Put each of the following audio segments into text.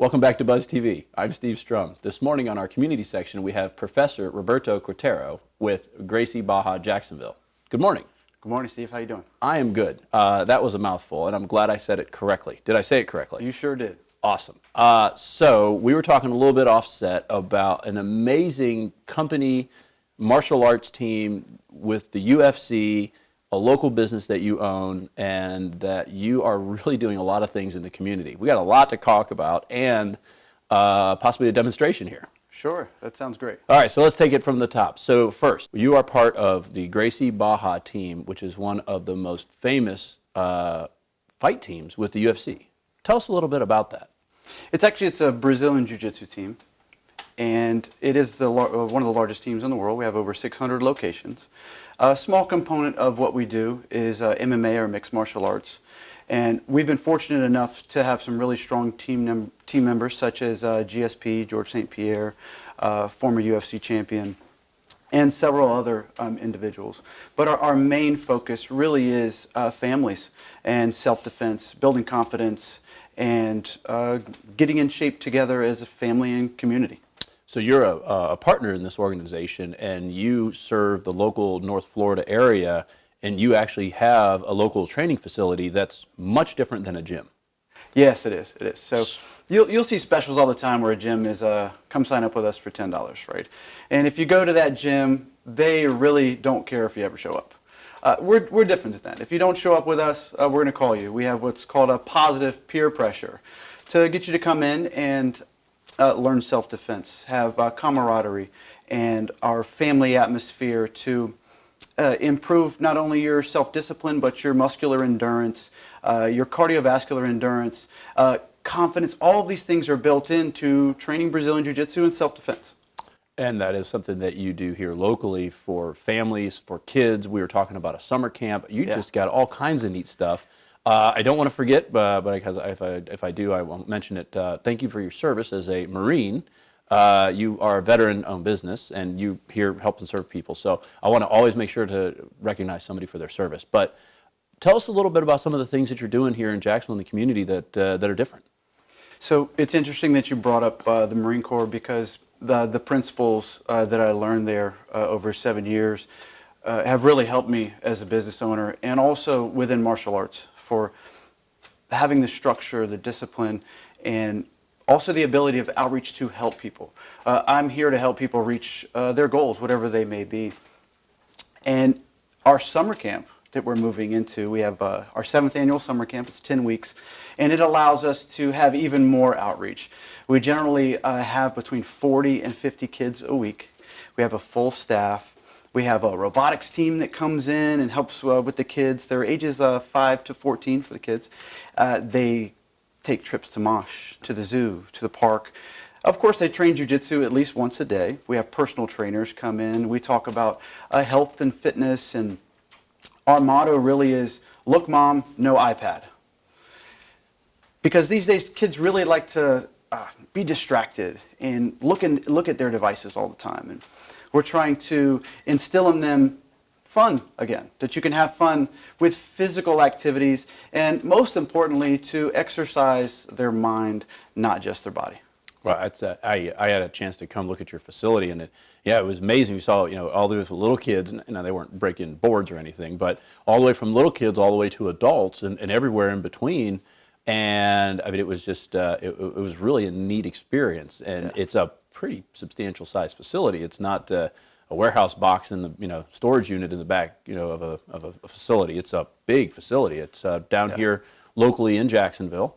Welcome back to Buzz TV. I'm Steve Strum. This morning on our community section, we have Professor Roberto Cuartero with Gracie Barra Jacksonville. Good morning. Good morning, Steve. How you doing? I am good. That was a mouthful, and I'm glad I said it correctly. Did I say it correctly? You sure did. Awesome. So we were talking a little bit offset about an amazing company, martial arts team with the UFC, a local business that you own, and that you are really doing a lot of things in the community. We got a lot to talk about, and possibly a demonstration here. Sure, that sounds great. All right, so let's take it from the top. So first, you are part of the Gracie Barra team, which is one of the most famous fight teams with the UFC. Tell us a little bit about that. It's a Brazilian Jiu-Jitsu team, and it is one of the largest teams in the world. We have over 600 locations. A small component of what we do is MMA, or mixed martial arts, and we've been fortunate enough to have some really strong team members, such as GSP, George St. Pierre, former UFC champion, and several other individuals. But our main focus really is families and self-defense, building confidence, and getting in shape together as a family and community. So you're a partner in this organization, and you serve the local North Florida area, and you actually have a local training facility that's much different than a gym. Yes, it is. It is. So you'll see specials all the time where a gym is come sign up with us for $10, right? And if you go to that gym, they really don't care if you ever show up. We're different than that. If you don't show up with us, we're going to call you. We have what's called a positive peer pressure to get you to come in and learn self-defense, have camaraderie, and our family atmosphere to improve not only your self-discipline, but your muscular endurance, your cardiovascular endurance, confidence. All of these things are built into training Brazilian Jiu-Jitsu and self-defense. And that is something that you do here locally for families, for kids. We were talking about a summer camp. You just got all kinds of neat stuff. I don't want to forget, but because if I do, I won't mention it. Thank you for your service as a Marine. You are a veteran-owned business, and you here help and serve people. So I want to always make sure to recognize somebody for their service. But tell us a little bit about some of the things that you're doing here in Jacksonville in the community that are different. So it's interesting that you brought up the Marine Corps, because the principles that I learned there over 7 years have really helped me as a business owner, and also within martial arts, for having the structure, the discipline, and also the ability of outreach to help people. I'm here to help people reach their goals, whatever they may be. And our summer camp that we're moving into, we have our 7th annual summer camp. It's 10 weeks, and it allows us to have even more outreach. We generally have between 40 and 50 kids a week. We have a full staff. We have a robotics team that comes in and helps with the kids. They're ages 5 to 14 for the kids. They take trips to Mosh, to the zoo, to the park. Of course, they train jiu-jitsu at least once a day. We have personal trainers come in. We talk about health and fitness, and our motto really is, look, Mom, no iPad. Because these days, kids really like to be distracted and look at their devices all the time. And we're trying to instill in them fun again, that you can have fun with physical activities, and most importantly, to exercise their mind, not just their body. Well, I had a chance to come look at your facility, and it was amazing. We saw, all the way with little kids, and they weren't breaking boards or anything, but all the way from little kids all the way to adults, and everywhere in between. And I mean, it was just, it was really a neat experience, and it's a pretty substantial size facility. It's not a warehouse box in the storage unit in the back of a facility. It's a big facility. It's down here locally in Jacksonville.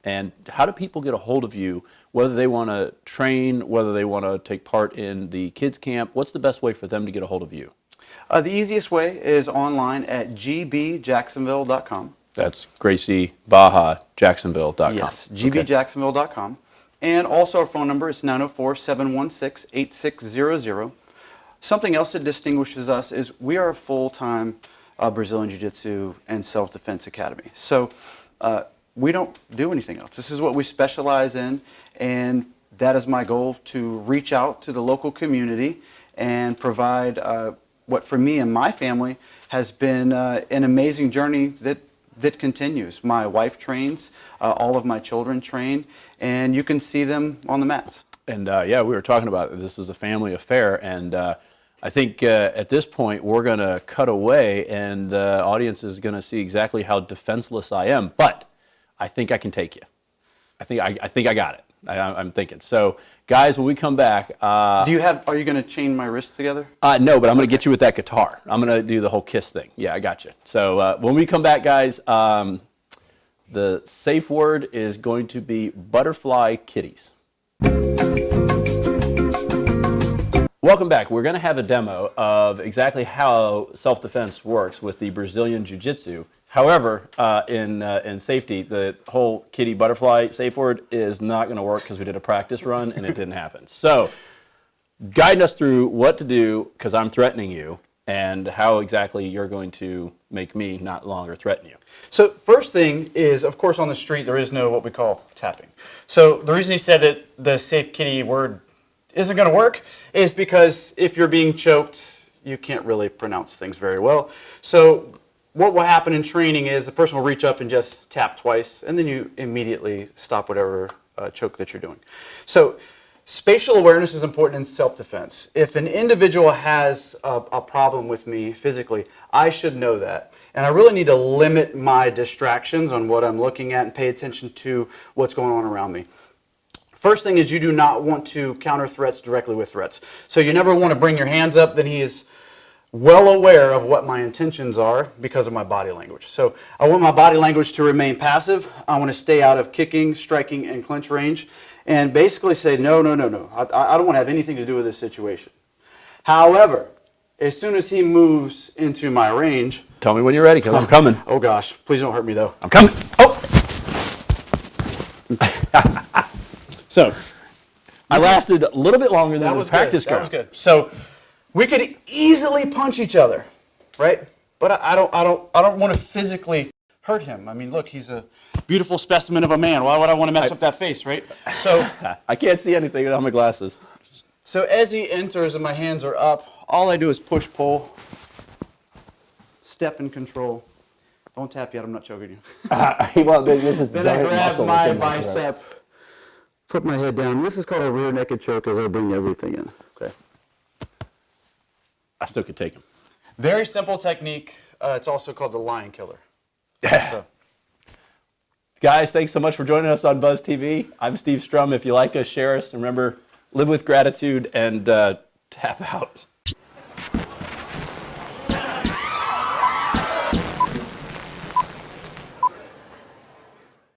And how do people get a hold of you, whether they want to train, whether they want to take part in the kids camp? What's the best way for them to get a hold of you? The easiest way is online at gbjacksonville.com. That's Gracie Barra Jacksonville.com. Yes, gbjacksonville.com. And also our phone number is 904-716-8600. Something else that distinguishes us is we are a full-time Brazilian Jiu-Jitsu and Self-Defense Academy. So we don't do anything else. This is what we specialize in, and that is my goal, to reach out to the local community and provide what for me and my family has been an amazing journey that that continues. My wife trains, all of my children train, and you can see them on the mats. And yeah, we were talking about it. This is a family affair, and I think at this point we're going to cut away, and the audience is going to see exactly how defenseless I am. But I think I can take you. I think I got it. I'm thinking. So, guys, when we come back, Are you going to chain my wrists together? no, but I'm going to get you with that guitar. I'm going to do the whole kiss thing. Yeah, I got you. So when we come back, guys, the safe word is going to be butterfly kitties. Welcome back. We're going to have a demo of exactly how self-defense works with the Brazilian Jiu-Jitsu. However, in safety, the whole kitty butterfly safe word is not going to work because we did a practice run and it didn't happen. So, guide us through what to do, because I'm threatening you, and how exactly you're going to make me not longer threaten you. So first thing is, of course, on the street there is no what we call tapping. So the reason he said that the safe kitty word isn't going to work is because if you're being choked, you can't really pronounce things very well. So what will happen in training is the person will reach up and just tap twice, and then you immediately stop whatever choke that you're doing. So spatial awareness is important in self-defense. If an individual has a problem with me physically, I should know that. And I really need to limit my distractions on what I'm looking at and pay attention to what's going on around me. First thing is, you do not want to counter threats directly with threats. So you never want to bring your hands up, then he is well aware of what my intentions are because of my body language. So I want my body language to remain passive. I want to stay out of kicking, striking, and clinch range, and basically say, no. I don't want to have anything to do with this situation. However, as soon as he moves into my range... Tell me when you're ready, because I'm coming. Oh gosh, please don't hurt me though. I'm coming. Oh! So, I lasted a little bit longer than the practice That was good. So, we could easily punch each other, right? But I don't want to physically hurt him. I mean, look, he's a beautiful specimen of a man. Why would I want to mess up that face, right? So I can't see anything without my glasses. So as he enters and my hands are up, all I do is push, pull, step and control. Don't tap yet. I'm not choking you. Well, this is Then I grab muscle my within my throat. bicep, put my head down. This is called a rear naked choke as I bring everything in. Okay. I still could take him. Very simple technique. It's also called the lion killer. So. Guys, thanks so much for joining us on Buzz TV. I'm Steve Strum. If you like us, share us. Remember, live with gratitude and tap out.